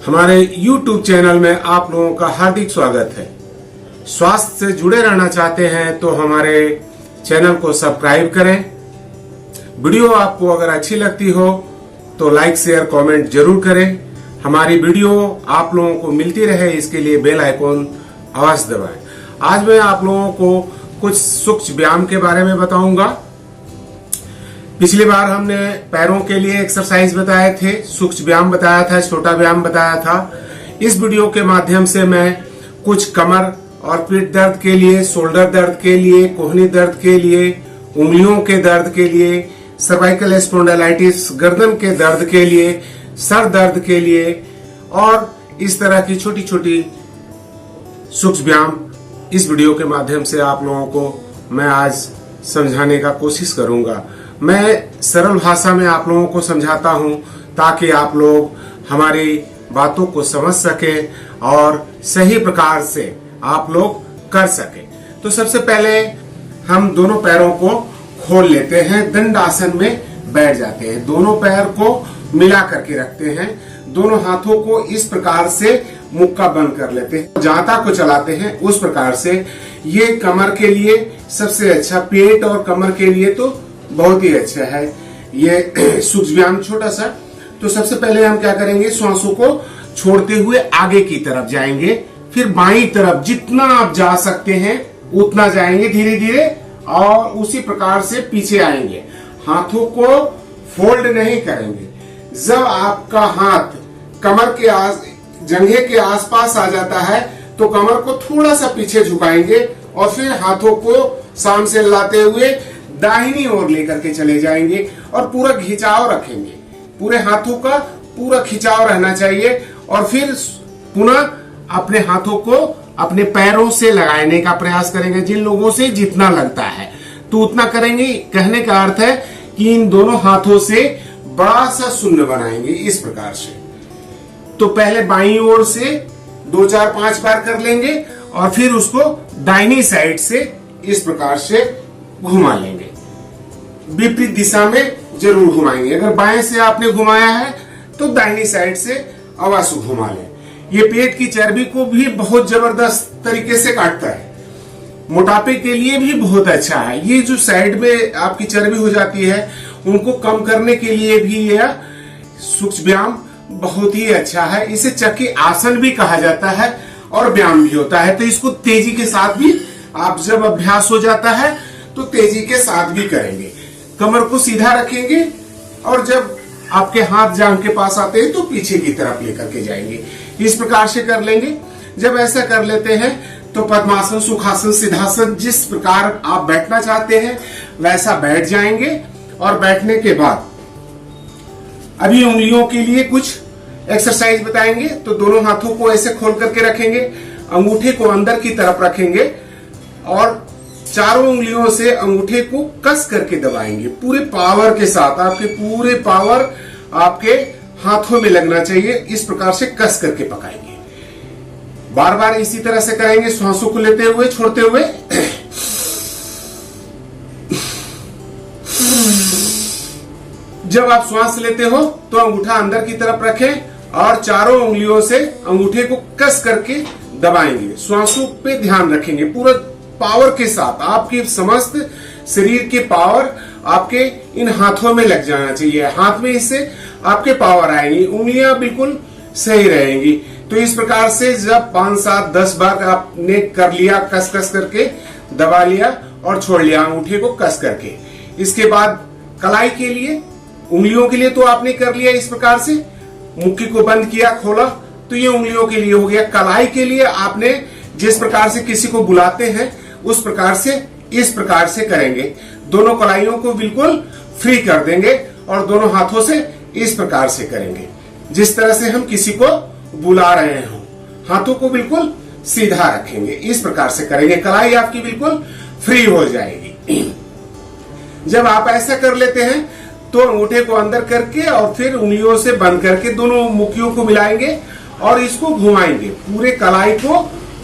हमारे YouTube channel में आप लोगों का हार्दिक स्वागत है। स्वास्थ्य से जुड़े रहना चाहते हैं तो हमारे चैनल को सब्सक्राइब करें। वीडियो आपको अगर अच्छी लगती हो तो लाइक शेयर कमेंट जरूर करें। हमारी वीडियो आप लोगों को मिलती रहे इसके लिए बेल आइकॉन अवश्य दबाएं। आज मैं आप लोगों को कुछ सूक्ष्म व्यायाम के बारे में बताऊंगा। पिछली बार हमने पैरों के लिए एक्सरसाइज बताए थे, सूक्ष्म व्यायाम बताया था, छोटा व्यायाम बताया था। इस वीडियो के माध्यम से मैं कुछ कमर और पीठ दर्द के लिए, शोल्डर दर्द के लिए, कोहनी दर्द के लिए, उंगलियों के दर्द के लिए, सर्वाइकल स्पॉन्डिलाइटिस गर्दन के दर्द के लिए, सर दर्द के लिए और इस तरह की छोटी छोटी सूक्ष्म व्यायाम इस वीडियो के माध्यम से आप लोगों को मैं आज समझाने का कोशिश करूंगा। मैं सरल भाषा में आप लोगों को समझाता हूं ताकि आप लोग हमारी बातों को समझ सके और सही प्रकार से आप लोग कर सके। तो सबसे पहले हम दोनों पैरों को खोल लेते हैं, दंड आसन में बैठ जाते हैं। दोनों पैर को मिला करके रखते हैं, दोनों हाथों को इस प्रकार से मुक्का बंद कर लेते हैं, जांता को चलाते हैं उस प्रकार से। ये कमर के लिए सबसे अच्छा, पेट और कमर के लिए तो बहुत ही अच्छा है ये सूक्ष्म व्यायाम छोटा सा। तो सबसे पहले हम क्या करेंगे, श्वासों को छोड़ते हुए आगे की तरफ जाएंगे, फिर बाईं तरफ जितना आप जा सकते हैं उतना जाएंगे धीरे धीरे और उसी प्रकार से पीछे आएंगे। हाथों को फोल्ड नहीं करेंगे। जब आपका हाथ कमर के जंघे के आसपास आ जाता है तो कमर को थोड़ा सा पीछे झुकाएंगे और फिर हाथों को सामने से लाते हुए दाहिनी ओर लेकर के चले जाएंगे और पूरा खिंचाव रखेंगे। पूरे हाथों का पूरा खिंचाव रहना चाहिए और फिर पुनः अपने हाथों को अपने पैरों से लगाने का प्रयास करेंगे। जिन लोगों से जितना लगता है तो उतना करेंगे। कहने का अर्थ है कि इन दोनों हाथों से बड़ा सा शून्य बनाएंगे इस प्रकार से। तो पहले बाईं ओर से 2 4 5 बार कर लेंगे और फिर उसको दाहिनी साइड से इस प्रकार से घुमा लेंगे। विपरीत दिशा में जरूर घुमाएंगे। अगर बाएं से आपने घुमाया है तो दाहिनी साइड से अवश्य घुमा लें। ये पेट की चर्बी को भी बहुत जबरदस्त तरीके से काटता है, मोटापे के लिए भी बहुत अच्छा है। ये जो साइड में आपकी चर्बी हो जाती है उनको कम करने के लिए भी यह सूक्ष्म व्यायाम बहुत ही अच्छा है। इसे चक्की आसन भी कहा जाता है और व्यायाम भी होता है। तो इसको तेजी के साथ भी आप जब अभ्यास हो जाता है तो तेजी के साथ भी करेंगे। कमर को सीधा रखेंगे और जब आपके हाथ जांघ के पास आते हैं तो पीछे की तरफ लेकर के जाएंगे। इस प्रकार से कर लेंगे। जब ऐसा कर लेते हैं तो पद्मासन, सुखासन, सिद्धासन जिस प्रकार आप बैठना चाहते हैं वैसा बैठ जाएंगे। और बैठने के बाद अभी उंगलियों के लिए कुछ एक्सरसाइज बताएंगे। तो दोनों हाथों को ऐसे खोल करके रखेंगे, अंगूठे को अंदर की तरफ रखेंगे और चारों उंगलियों से अंगूठे को कस करके दबाएंगे पूरे पावर के साथ। आपके पूरे पावर आपके हाथों में लगना चाहिए। इस प्रकार से कस करके पकाएंगे। बार बार इसी तरह से करेंगे, श्वासों को लेते हुए छोड़ते हुए। जब आप श्वास लेते हो तो अंगूठा अंदर की तरफ रखें और चारों उंगलियों से अंगूठे को कस करके दबाएंगे। श्वासों पे ध्यान रखेंगे पूरा पावर के साथ। आपके समस्त शरीर के पावर आपके इन हाथों में लग जाना चाहिए। हाथ में इससे आपके पावर आएंगी, उंगलियां बिल्कुल सही रहेंगी। तो इस प्रकार से जब 5 7 10 बार आपने कर लिया, कस कस करके दबा लिया और छोड़ लिया अंगूठे को कस करके। इसके बाद कलाई के लिए, उंगलियों के लिए तो आपने कर लिया इस प्रकार से, मुक्की को बंद किया, खोला, तो ये उंगलियों के लिए हो गया। कलाई के लिए आपने जिस प्रकार से किसी को बुलाते हैं उस प्रकार से इस प्रकार से करेंगे। दोनों कलाइयों को बिल्कुल फ्री कर देंगे और दोनों हाथों से इस प्रकार से करेंगे जिस तरह से हम किसी को बुला रहे हो। हाथों को बिल्कुल सीधा रखेंगे, इस प्रकार से करेंगे। कलाई आपकी बिल्कुल फ्री हो जाएगी। जब आप ऐसा कर लेते हैं तो अंगूठे को अंदर करके और फिर उंगलियों से बंद करके दोनों मुक्कियों को मिलाएंगे और इसको घुमाएंगे, पूरे कलाई को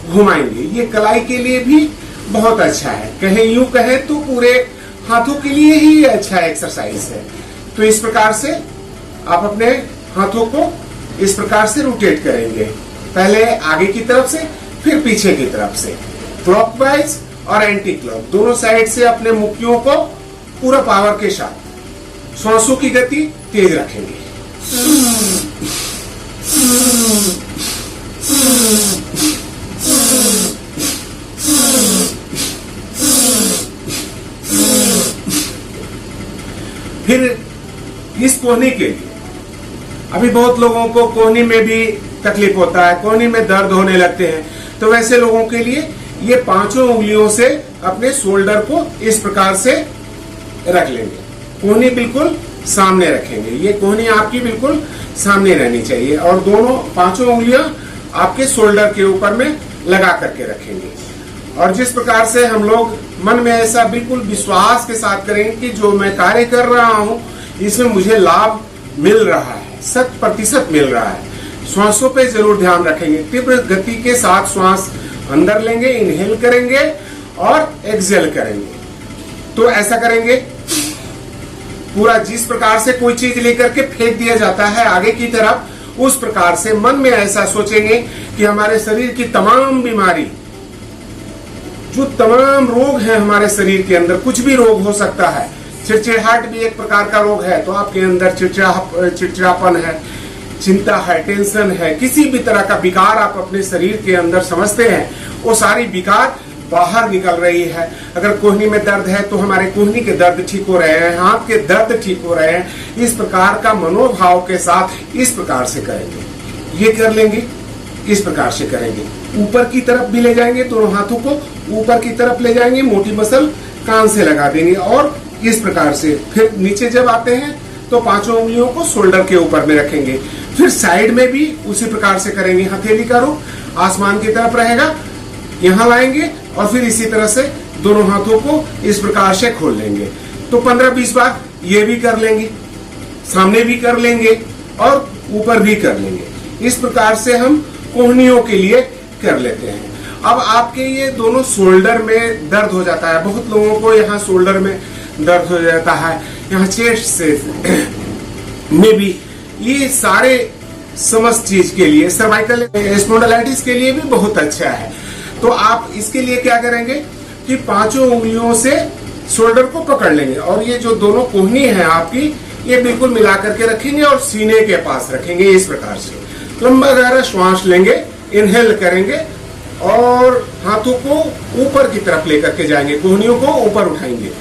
घुमाएंगे। ये कलाई के लिए भी बहुत अच्छा है। कहें यूं कहें तो पूरे हाथों के लिए ही अच्छा एक्सरसाइज है। तो इस प्रकार से आप अपने हाथों को इस प्रकार से रोटेट करेंगे। पहले आगे की तरफ से, फिर पीछे की तरफ से, क्लॉकवाइज और एंटी क्लॉक दोनों साइड से अपने मुक्कियों को पूरा पावर के साथ श्वासों की गति तेज रखेंगे। फिर इस कोहनी के लिए, अभी बहुत लोगों को कोहनी में भी तकलीफ होता है, कोहनी में दर्द होने लगते हैं, तो वैसे लोगों के लिए ये पांचों उंगलियों से अपने शोल्डर को इस प्रकार से रख लेंगे। कोहनी बिल्कुल सामने रखेंगे, ये कोहनी आपकी बिल्कुल सामने रहनी चाहिए और दोनों पांचों उंगलियां आपके शोल्डर के ऊपर में लगा करके रखेंगे। और जिस प्रकार से हम लोग मन में ऐसा बिल्कुल विश्वास के साथ करेंगे कि जो मैं कार्य कर रहा हूं इसमें मुझे लाभ मिल रहा है, 100% मिल रहा है। श्वासों पे जरूर ध्यान रखेंगे। तीव्र गति के साथ श्वास अंदर लेंगे, इनहेल करेंगे और एक्सहेल करेंगे। तो ऐसा करेंगे पूरा, जिस प्रकार से कोई चीज लेकर के फेंक दिया जाता है आगे की तरफ, उस प्रकार से मन में ऐसा सोचेंगे कि हमारे शरीर की तमाम बीमारी, जो तमाम रोग है हमारे शरीर के अंदर, कुछ भी रोग हो सकता है, चिड़चिड़ाहट भी एक प्रकार का रोग है, तो आपके अंदर चिड़चिड़ापन है, चिंता है, टेंशन है, किसी भी तरह का विकार आप अपने शरीर के अंदर समझते हैं, वो सारी विकार बाहर निकल रही है। अगर कोहनी में दर्द है तो हमारे कोहनी के दर्द ठीक हो रहे हैं, हाथ के दर्द ठीक हो रहे हैं। इस प्रकार का मनोभाव के साथ इस प्रकार से करेंगे, ये कर लेंगे, इस प्रकार से करेंगे। ऊपर की तरफ भी ले जाएंगे, दोनों हाथों को ऊपर की तरफ ले जाएंगे, मोटी मसल कान से लगा देंगे और इस प्रकार से। फिर नीचे जब आते हैं तो पांचों उंगलियों को शोल्डर के ऊपर में रखेंगे। फिर साइड में भी उसी प्रकार से करेंगे। हथेली का रुख आसमान की तरफ रहेगा, यहाँ लाएंगे और फिर इसी तरह से दोनों हाथों को इस प्रकार से खोल लेंगे। तो 15-20 बार ये भी कर लेंगे, सामने भी कर लेंगे और ऊपर भी कर लेंगे। इस प्रकार से हम कोहनियों के लिए कर लेते हैं। अब आपके ये दोनों शोल्डर में दर्द हो जाता है, बहुत लोगों को यहाँ शोल्डर में दर्द हो जाता है, यहाँ चेस्ट से में भी, ये सारे समस्त चीज के लिए, सर्वाइकल स्पॉन्डिलाइटिस के लिए भी बहुत अच्छा है। तो आप इसके लिए क्या करेंगे कि पांचों उंगलियों से शोल्डर को पकड़ लेंगे और ये जो दोनों कोहनी है आपकी, ये बिल्कुल मिला करके रखेंगे और सीने के पास रखेंगे। इस प्रकार से लंबा गहरा श्वास लेंगे, इनहेल करेंगे और हाथों को ऊपर की तरफ लेकर के जाएंगे, कोहनियों को ऊपर उठाएंगे।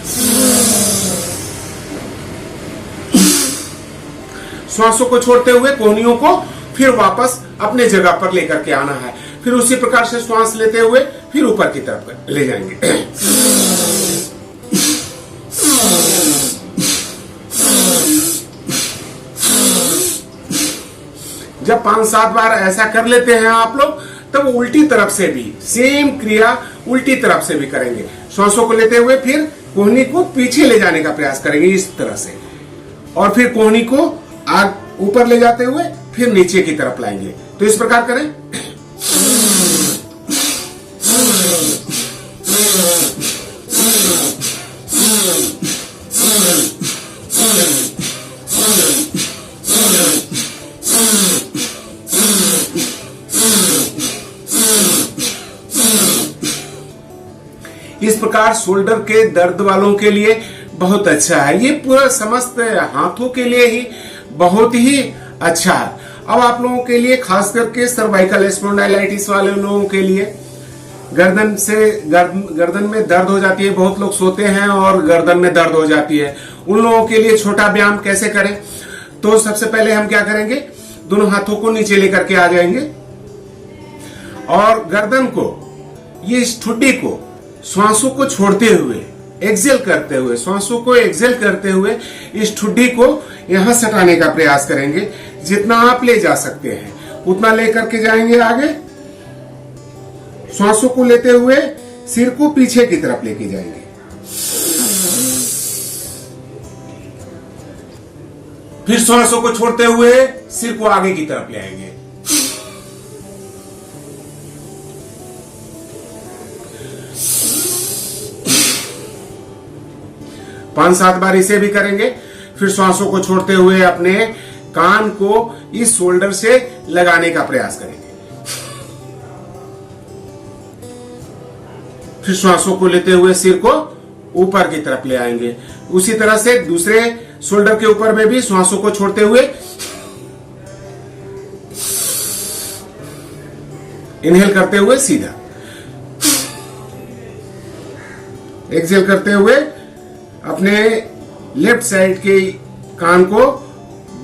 श्वासों को छोड़ते हुए कोहनियों को फिर वापस अपने जगह पर लेकर के आना है। फिर उसी प्रकार से श्वास लेते हुए फिर ऊपर की तरफ ले जाएंगे। जब 5-7 बार ऐसा कर लेते हैं आप लोग, तब उल्टी तरफ से भी सेम क्रिया उल्टी तरफ से भी करेंगे। श्वासों को लेते हुए फिर कोहनी को पीछे ले जाने का प्रयास करेंगे इस तरह से, और फिर कोहनी को आग ऊपर ले जाते हुए फिर नीचे की तरफ लाएंगे। तो इस प्रकार करें। इस प्रकार शोल्डर के दर्द वालों के लिए बहुत अच्छा है। ये पूरा समस्त हाथों के लिए ही बहुत ही अच्छा है। अब आप लोगों के लिए, खास करके सर्वाइकल स्पॉन्डिलाइटिस वाले लोगों के लिए, गर्दन में दर्द हो जाती है, बहुत लोग सोते हैं और गर्दन में दर्द हो जाती है, उन लोगों के लिए छोटा व्यायाम कैसे करें। तो सबसे पहले हम क्या करेंगे, दोनों हाथों को नीचे लेकर के आ जाएंगे और गर्दन को, ये इस ठुड्डी को श्वासों को छोड़ते हुए, एक्सेल करते हुए, श्वासों को एक्सेल करते हुए इस ठुड्डी को यहां सटाने का प्रयास करेंगे। जितना आप ले जा सकते हैं उतना लेकर के जाएंगे आगे। श्वासों को लेते हुए सिर को पीछे की तरफ लेके जाएंगे। फिर श्वासों को छोड़ते हुए सिर को आगे की तरफ ले आएंगे। पांच 7 बार इसे भी करेंगे। फिर श्वासों को छोड़ते हुए अपने कान को इस शोल्डर से लगाने का प्रयास करेंगे। फिर श्वासों को लेते हुए सिर को ऊपर की तरफ ले आएंगे। उसी तरह से दूसरे शोल्डर के ऊपर में भी श्वासों को छोड़ते हुए इनहेल करते हुए सीधा, एक्सहेल करते हुए अपने लेफ्ट साइड के कान को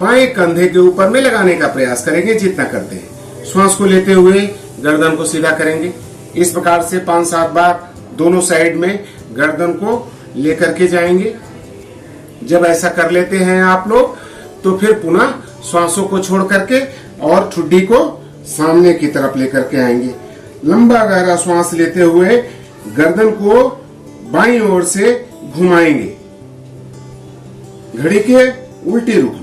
बाएं कंधे के ऊपर में लगाने का प्रयास करेंगे जितना करते हैं। श्वास को लेते हुए गर्दन को सीधा करेंगे। इस प्रकार से 5-7 बार दोनों साइड में गर्दन को लेकर के जाएंगे। जब ऐसा कर लेते हैं आप लोग तो फिर पुनः श्वासों को छोड़ करके और ठुड्डी को सामने की तरफ लेकर के आएंगे। लंबा गहरा श्वास लेते हुए गर्दन को बाईं ओर से घुमाएंगे घड़ी के उल्टे रुख में।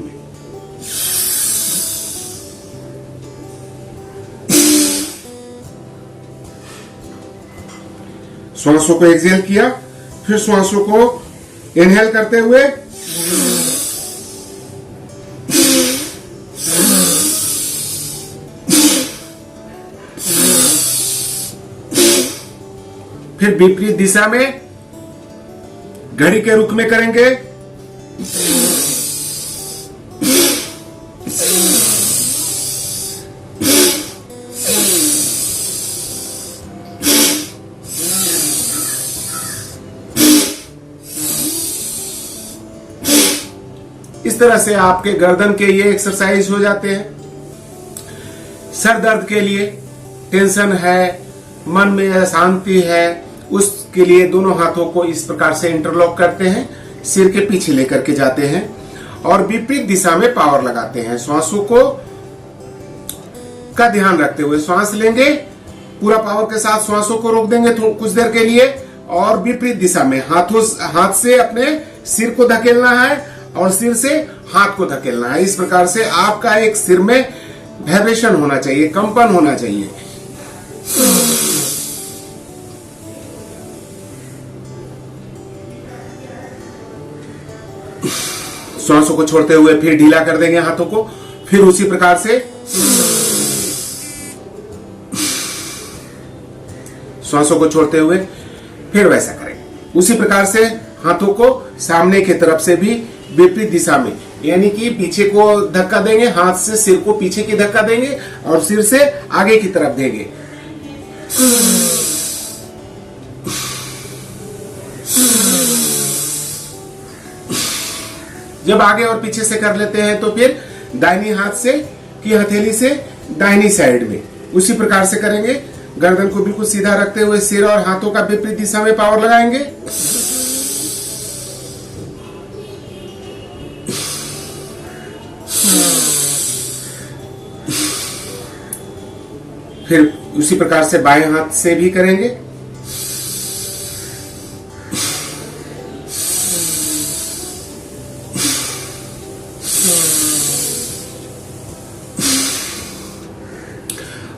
श्वासों को एक्सहेल किया, फिर श्वासों को इनहेल करते हुए फिर विपरीत दिशा में घड़ी के रुख में करेंगे। इस तरह से आपके गर्दन के ये एक्सरसाइज हो जाते हैं। सर दर्द के लिए, टेंशन है, मन में अशांति है, उसके लिए दोनों हाथों को इस प्रकार से इंटरलॉक करते हैं, सिर के पीछे लेकर के जाते हैं और विपरीत दिशा में पावर लगाते हैं। श्वासों को का ध्यान रखते हुए श्वास लेंगे, पूरा पावर के साथ श्वासों को रोक देंगे कुछ देर के लिए और विपरीत दिशा में हाथ से अपने सिर को धकेलना है और सिर से हाथ को धकेलना है। इस प्रकार से आपका एक सिर में वाइब्रेशन होना चाहिए, कंपन होना चाहिए। श्वासों को छोड़ते हुए फिर ढीला कर देंगे हाथों को, फिर उसी प्रकार से श्वासों को छोड़ते हुए फिर वैसा करेंगे। उसी प्रकार से हाथों को सामने की तरफ से भी विपरीत दिशा में, यानी कि पीछे को धक्का देंगे, हाथ से सिर को पीछे की धक्का देंगे और सिर से आगे की तरफ देंगे। जब आगे और पीछे से कर लेते हैं तो फिर दाहिनी हाथ से की हथेली से दाहिनी साइड में उसी प्रकार से करेंगे। गर्दन को बिल्कुल सीधा रखते हुए सिर और हाथों का विपरीत दिशा में पावर लगाएंगे। फिर उसी प्रकार से बाएं हाथ से भी करेंगे।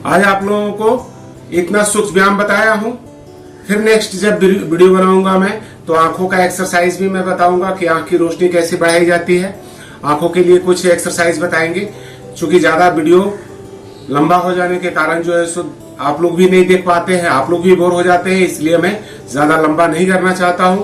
आज आप लोगों को इतना सूक्ष्म व्यायाम बताया हूं। फिर नेक्स्ट जब वीडियो बनाऊंगा मैं तो आंखों का एक्सरसाइज भी मैं बताऊंगा कि आंख की रोशनी कैसे बढ़ाई जाती है। आंखों के लिए कुछ एक्सरसाइज बताएंगे। चूंकि ज्यादा वीडियो लंबा हो जाने के कारण जो है सो आप लोग भी नहीं देख पाते हैं, आप लोग भी बोर हो जाते हैं, इसलिए मैं ज्यादा लंबा नहीं करना चाहता हूं।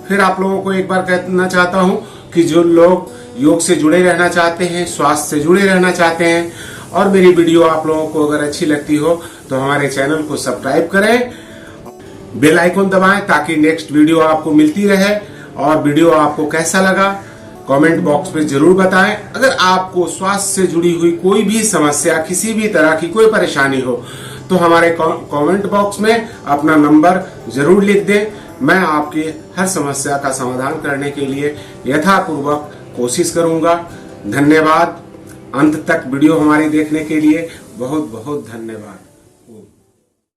फिर आप लोगों को एक बार कहना चाहता हूं कि जो लोग योग से जुड़े रहना चाहते हैं, स्वास्थ्य से जुड़े रहना चाहते हैं और मेरी वीडियो आप लोगों को अगर अच्छी लगती हो तो हमारे चैनल को सब्सक्राइब करें, बेल आइकन दबाएं ताकि नेक्स्ट वीडियो आपको मिलती रहे। और वीडियो आपको कैसा लगा कमेंट बॉक्स में जरूर बताएं। अगर आपको स्वास्थ्य से जुड़ी हुई कोई भी समस्या, किसी भी तरह की कोई परेशानी हो तो हमारे कमेंट बॉक्स में अपना नंबर जरूर लिख दें। मैं आपकी हर समस्या का समाधान करने के लिए यथापूर्वक कोशिश करूंगा। धन्यवाद। अंत तक वीडियो हमारी देखने के लिए बहुत बहुत धन्यवाद।